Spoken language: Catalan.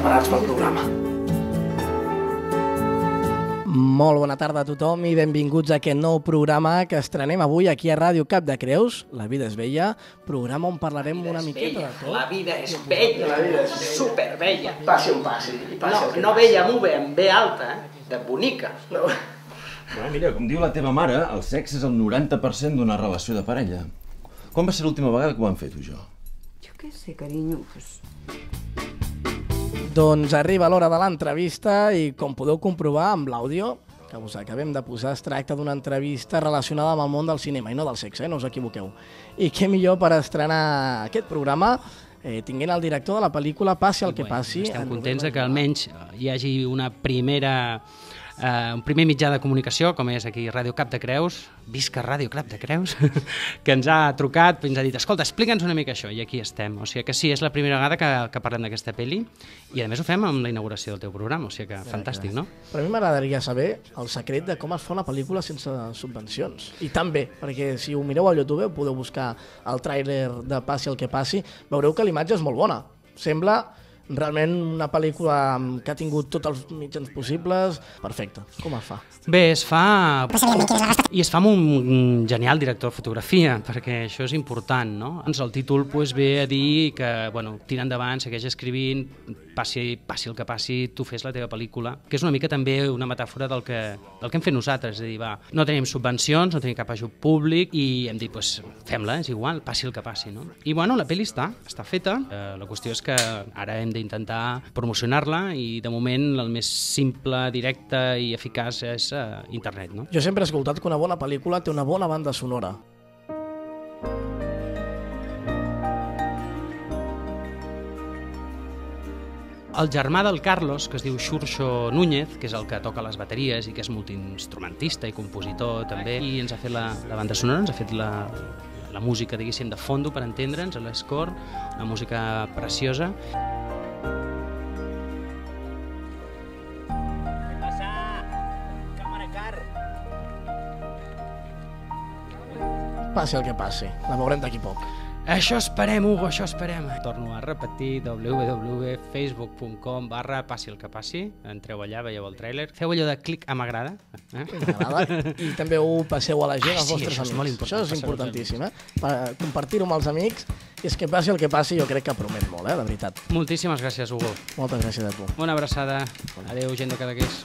preparats pel programa. Molt bona tarda a tothom i benvinguts a aquest nou programa que estrenem avui aquí a Ràdio Cap de Creus, La vida és bella, programa on parlarem una miqueta de tot. La vida és bella, La vida és superbella. Passi on passi. No bella amb V, amb B alta, de bonica. Bueno, mira, com diu la teva mare, el sexe és el 90% d'una relació de parella. Quan va ser l'última vegada que ho vam fer, tu i jo? Yo qué sé, cariño, pues... Doncs arriba l'hora de l'entrevista i com podeu comprovar amb l'àudio que us acabem de posar es tracta d'una entrevista relacionada amb el món del cinema i no del sexe, no us equivoqueu. I què millor per estrenar aquest programa tinguent el director de la pel·lícula Passi el que passi. Estem contents que almenys hi hagi un primer mitjà de comunicació, com és aquí Ràdio Cap de Creus, visca Ràdio Cap de Creus, que ens ha trucat i ens ha dit, escolta, explica'ns una mica això, i aquí estem. O sigui que sí, és la primera vegada que parlem d'aquesta pel·li, i a més ho fem amb la inauguració del teu programa, o sigui que fantàstic, no? Però a mi m'agradaria saber el secret de com es fa una pel·lícula sense subvencions. I també, perquè si ho mireu al YouTube, podeu buscar el tràiler de Passi el que passi, veureu que l'imatge és molt bona. Sembla realment una pel·lícula que ha tingut tots els mitjans possibles. Perfecte. Com es fa? Bé, es fa... I es fa amb un genial director de fotografia, perquè això és important, no? El títol ve a dir que, bueno, tira endavant, segueix escrivint, passi el que passi, tu fes la teva pel·lícula, que és una mica també una metàfora del que hem fet nosaltres, és a dir, va, no tenim subvencions, no tenim cap ajut públic i hem dit, pues, fem-la, és igual, passi el que passi, no? I bueno, la pel·li està feta, la qüestió és que ara hem d'intentar promocionar-la i de moment el més simple, directe i eficaç és internet, no? Jo sempre he escoltat que una bona pel·lícula té una bona banda sonora. El germà del Carlos, que es diu Xurxo Núñez, que és el que toca les bateries i que és multiinstrumentista i compositor també, i ens ha fet la banda sonora, ens ha fet la música, diguéssim, de fondo per entendre'ns, a l'escore, una música preciosa. Passi el que passi. La veurem d'aquí poc. Això esperem, Hugo, això esperem. Torno a repetir, www.facebook.com/passi el que passi. Entreu allà, veieu el tràiler. Feu allò de clic a m'agrada. M'agrada. I també ho passeu a la gent, als vostres amics. Molt important, això és importantíssim, per compartir-ho amb els amics. I és que passi el que passi, jo crec que promet molt, de veritat. Moltíssimes gràcies, Hugo. Moltes gràcies a tu. Una abraçada. Adéu, gent de Cadaqués.